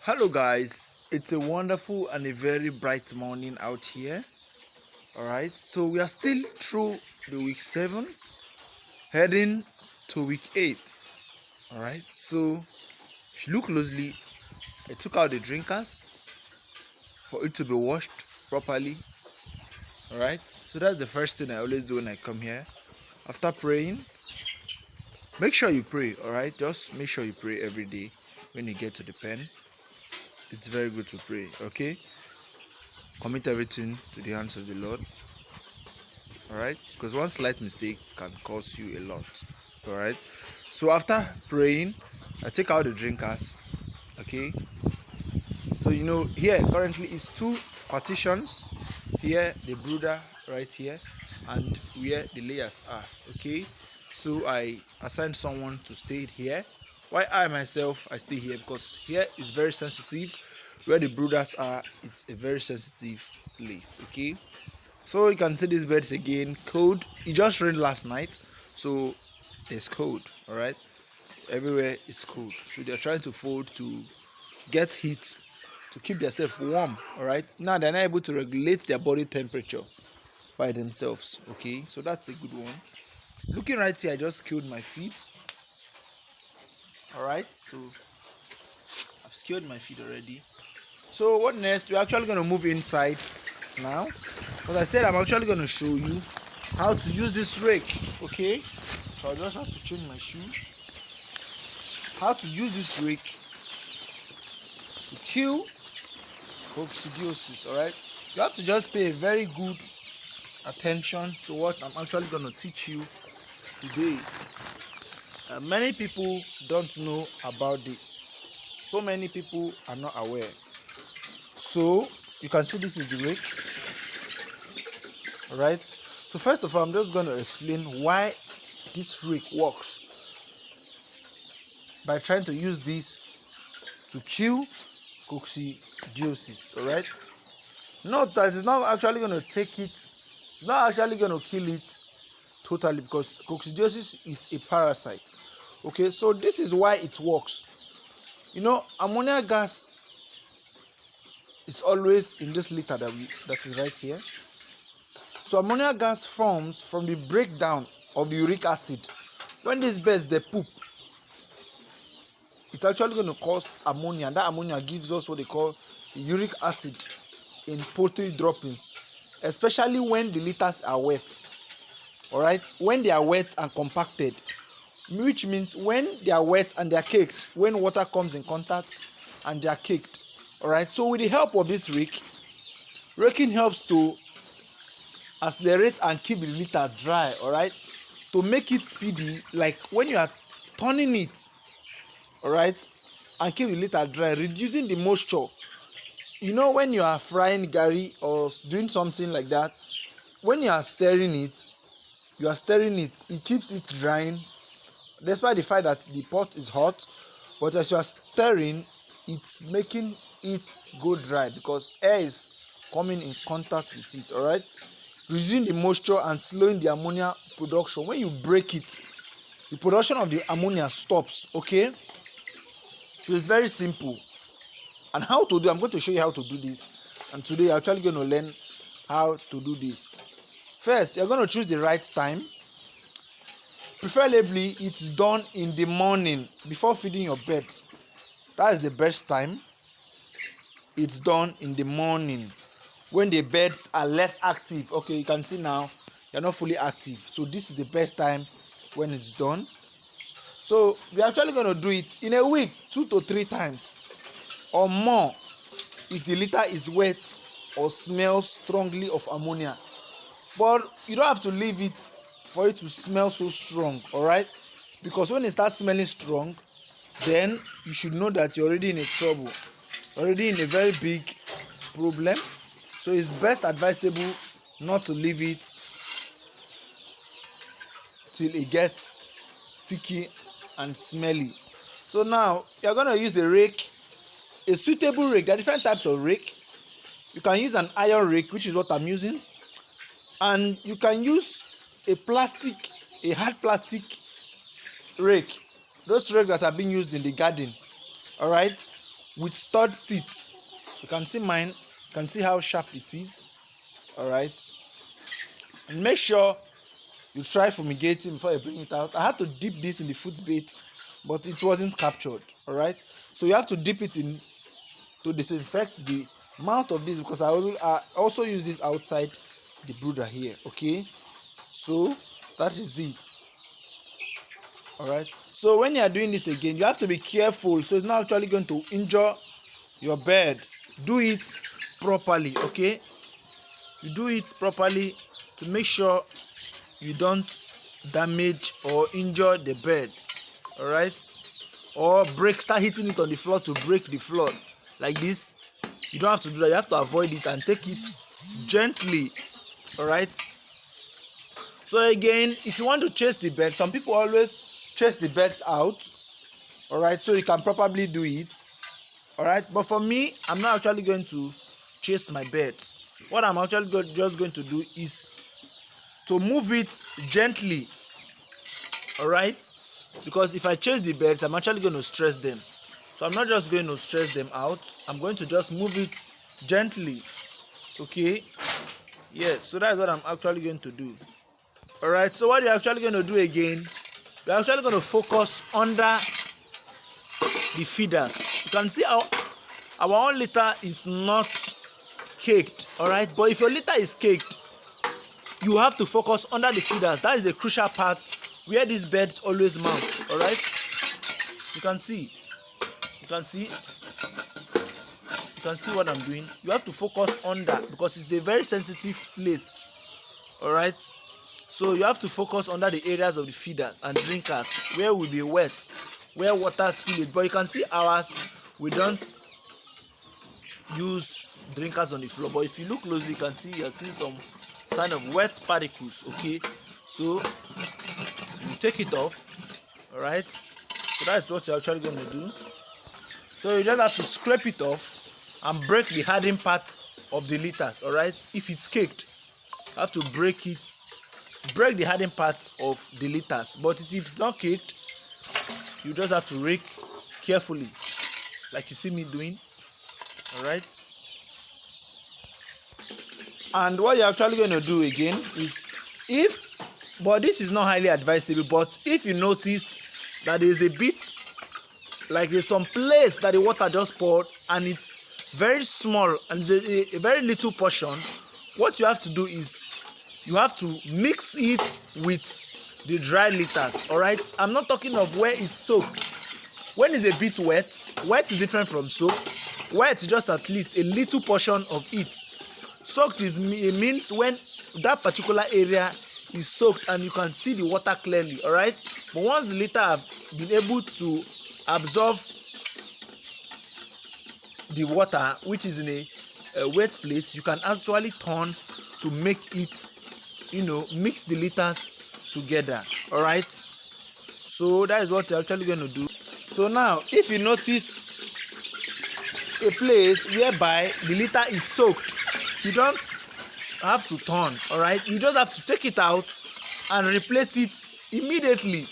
Hello guys, it's a wonderful and a very bright morning out here. All right, so we are still through the week 7, heading to week 8. All right, so if you look closely, I took out the drinkers for it to be washed properly. All right, so that's the first thing I always do when I come here. After praying, make sure you pray. All right, just make sure you pray every day when you get to the pen. It's very good to pray. Okay, commit everything to the hands of the Lord. All right, because one slight mistake can cost you a lot. All right, so after praying, I take out the drinkers. Okay, so here currently is 2 partitions. Here the brooder right here, and where the layers are. Okay, so I assigned someone to stay here, while I myself I stay here because here is very sensitive. Where the brooders are, it's a very sensitive place. Okay, so you can see these birds again. Cold. It just rained last night, so there's cold. All right, everywhere is cold, so they're trying to fold to get heat, to keep themselves warm. All right, now they're not able to regulate their body temperature by themselves. Okay, so that's a good one. Looking right here, I just killed my feet. All right, so I've skilled my feet already. So what next? We're actually going to move inside now, because I said I'm actually going to show you how to use this rake. Okay, so I just have to change my shoes. How to use this rake to kill coccidiosis. All right, you have to just pay a very good attention to what I'm actually going to teach you today. Many people don't know about this. So many people are not aware. So you can see this is the rake. All right, so first of all, I'm just going to explain why this rake works by trying to use this to kill coccidiosis. All right, note that it's not actually going to take it, it's not actually going to kill it totally, because coccidiosis is a parasite. Okay, so this is why it works. Ammonia gas is always in this liter that is right here. So ammonia gas forms from the breakdown of the uric acid. When these birds they poop, it's actually going to cause ammonia, and that ammonia gives us what they call uric acid in poultry droppings, especially when the litters are wet. All right, when they are wet and compacted, which means when they are wet and they are caked, when water comes in contact and they are caked. All right, so with the help of this rake, raking helps to accelerate and keep the litter dry. All right, to make it speedy, like when you are turning it, all right, and keep the litter dry, reducing the moisture. When you are frying gari or doing something like that, when you are stirring it, it keeps it drying, despite the fact that the pot is hot. But as you are stirring, it's making it go dry because air is coming in contact with it. All right, reducing the moisture and slowing the ammonia production. When you break it, the production of the ammonia stops. Okay, so it's very simple. And how to do, I'm going to show you how to do this, and today I'm actually going to learn how to do this. First, you're going to choose the right time. Preferably it's done in the morning before feeding your birds. That is the best time. It's done in the morning when the birds are less active. Okay, you can see now you're not fully active, so this is the best time when it's done. So we're actually going to do it in a week 2 to 3 times or more if the litter is wet or smells strongly of ammonia. But you don't have to leave it for it to smell so strong. All right, because when it starts smelling strong, then you should know that you're already in a trouble, already in a very big problem. So it's best advisable not to leave it till it gets sticky and smelly. So now you're going to use a rake, a suitable rake. There are different types of rake. You can use an iron rake, which is what I'm using, and you can use a hard plastic rake, those rakes that are being used in the garden. All right, with stud teeth. You can see mine. You can see how sharp it is. All right. And make sure you try fumigating before you bring it out. I had to dip this in the food bait, but it wasn't captured. All right. So you have to dip it in to disinfect the mouth of this, because I also use this outside the brooder here. Okay. So that is it. All right. So when you are doing this again, you have to be careful, so it's not actually going to injure your birds. Do it properly. Okay. You do it properly to make sure you don't damage or injure the birds. All right. Or start hitting it on the floor to break the floor like this. You don't have to do that. You have to avoid it and take it gently. All right. So again, if you want to chase the birds, some people always chase the birds out. All right. So you can probably do it. All right. But for me, I'm not actually going to chase my birds. What I'm actually just going to do is to move it gently. All right. Because if I chase the birds, I'm actually going to stress them. So I'm not just going to stress them out. I'm going to just move it gently. Okay. Yes. So that's what I'm actually going to do. All right. So what you're actually going to do again, we're actually going to focus under the feeders. You can see our own litter is not caked. All right. But if your litter is caked, you have to focus under the feeders. That is the crucial part where these birds always mount. All right. You can see what I'm doing. You have to focus under, because it's a very sensitive place. All right. So you have to focus under the areas of the feeders and drinkers where will be wet, where water spillage. But you can see ours, we don't use drinkers on the floor. But if you look closely, you can see you're seeing some sign of wet particles. Okay. So you take it off. All right. So that's what you're actually going to do. So you just have to scrape it off and break the hardened part of the litters. All right. If it's caked, you have to break the hardened part of the litters. But if it's not caked, you just have to rake carefully, like you see me doing. All right. And what you're actually going to do again is, but this is not highly advisable, but if you noticed that there's a bit, like there's some place that the water just poured and it's very small and it's a very little portion, what you have to do is you have to mix it with the dry litters. All right. I'm not talking of where it's soaked. When it's a bit wet is different from soaked. Wet is just at least a little portion of it. Soaked it means when that particular area is soaked and you can see the water clearly. All right. But once the litter have been able to absorb the water, which is in a wet place, you can actually turn to make it, mix the litters together. All right. So that is what you're actually going to do. So now, if you notice a place whereby the litter is soaked, you don't have to turn. All right. You just have to take it out and replace it immediately.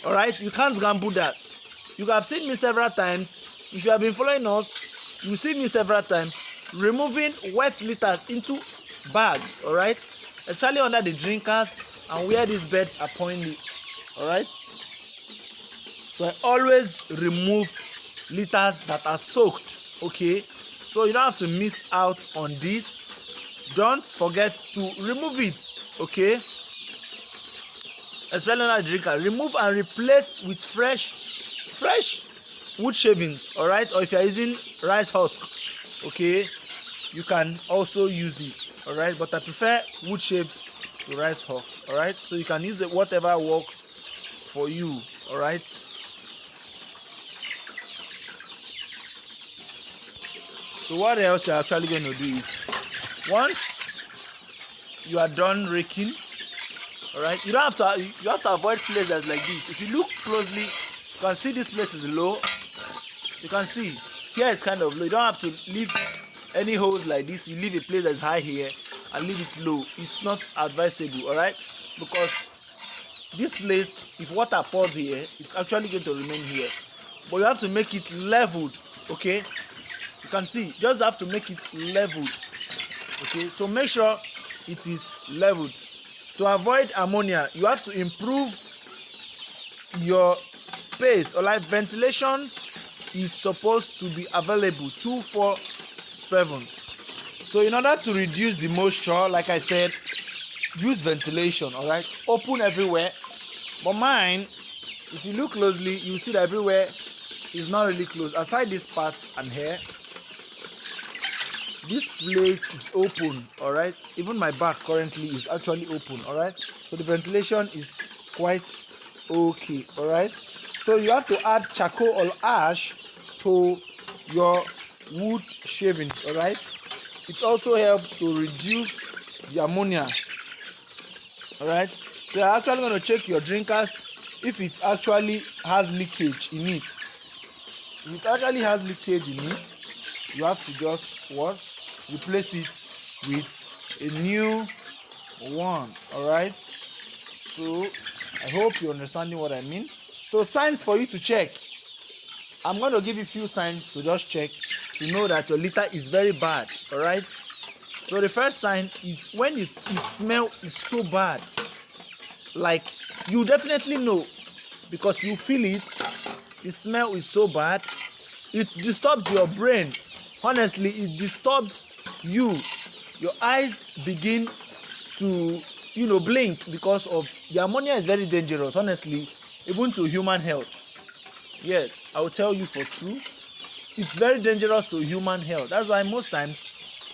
All right. You can't gamble that. You have seen me several times. If you have been following us, you see me several times removing wet litters into bags. All right. Especially under the drinkers and where these birds are pouring it. All right. So I always remove litters that are soaked. Okay. So you don't have to miss out on this. Don't forget to remove it. Okay. Especially under the drinker, remove and replace with fresh wood shavings. All right. Or if you are using rice husk, okay, you can also use it. All right. But I prefer wood shaves to rice husks. All right. So you can use it whatever works for you. All right. So what else you're actually going to do is, once you are done raking, all right, you have to avoid places like this. If you look closely, you can see this place is low. You can see here it's kind of low. You don't have to leave any holes like this. You leave a place that's high here and leave it low. It's not advisable. All right, because this place, if water pours here, it's actually going to remain here. But you have to make it leveled Okay, you can see, just have to make it leveled. Okay, so make sure it is leveled. To avoid ammonia, you have to improve your space, or like ventilation is supposed to be available 24/7. So in order to reduce the moisture, like I said, use ventilation. All right, open everywhere. But mine, if you look closely, you see that everywhere is not really closed. Aside this part and here, this place is open. All right, even my back currently is actually open. All right, so the ventilation is quite okay. All right, so you have to add charcoal or ash to your wood shaving. All right, it also helps to reduce the ammonia. All right, so you're actually going to check your drinkers if it actually has leakage in it. If it actually has leakage in it, you have to just replace it with a new one. All right, so I hope you're understanding what I mean. So signs for you to check, I'm going to give you a few signs to just check to know that your litter is very bad. All right, so the first sign is when its smell is so bad, like you definitely know because you feel it. The smell is so bad, it disturbs your brain. Honestly, it disturbs you. Your eyes begin to blink because of the ammonia is very dangerous, honestly, even to human health. Yes, I will tell you for true, it's very dangerous to human health. That's why most times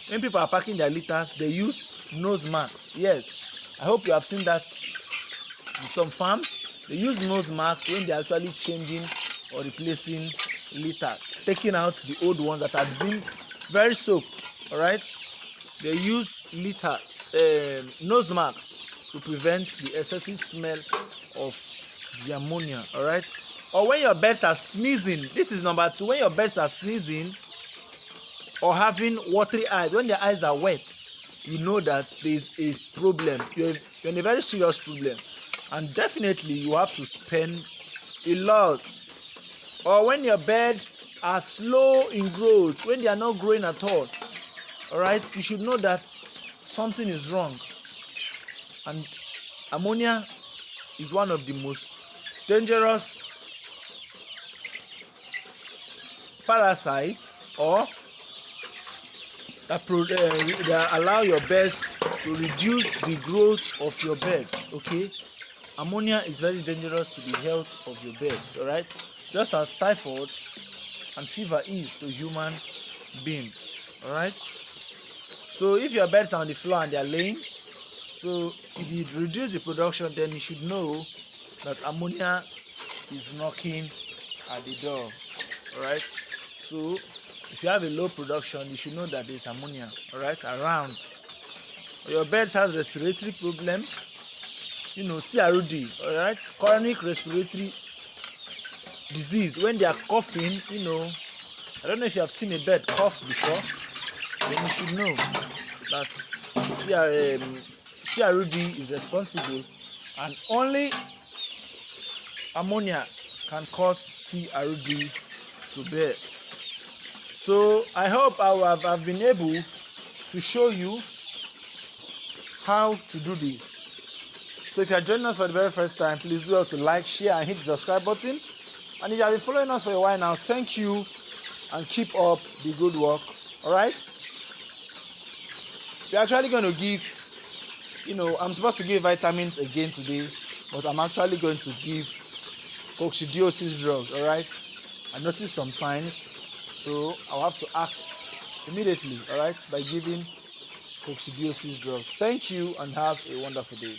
when people are packing their litters, they use nose masks. Yes, I hope you have seen that in some farms. They use nose masks when they are actually changing or replacing litters, taking out the old ones that have been very soaked. All right, they use nose masks to prevent the excessive smell of the ammonia. All right, or when your birds are sneezing, this is number 2. When your birds are sneezing or having watery eyes, when their eyes are wet, you know that there is a problem. You're in a very serious problem, and definitely you have to spend a lot. Or when your birds are slow in growth, when they are not growing at all. All right, you should know that something is wrong. And ammonia is one of the most dangerous parasites or that allow your birds to reduce the growth of your birds. Okay, ammonia is very dangerous to the health of your birds. All right, just as typhoid and fever is to human beings. All right, so if your birds are on the floor and they are laying, so if you reduce the production, then you should know that ammonia is knocking at the door. All right, so if you have a low production, you should know that there is ammonia, all right, around. Your birds has respiratory problem, CROD, all right, chronic respiratory disease. When they are coughing, I don't know if you have seen a bird cough before, then you should know that CROD is responsible, and only ammonia can cause CROD to birds. So I hope I've been able to show you how to do this. So if you are joining us for the very first time, please do well to like, share, and hit the subscribe button. And if you have been following us for a while now, thank you and keep up the good work. All right, we're actually going to give, I'm supposed to give vitamins again today, but I'm actually going to give coccidiosis drugs. All right, I noticed some signs, so I'll have to act immediately, all right, by giving coccidiosis drugs. Thank you and have a wonderful day.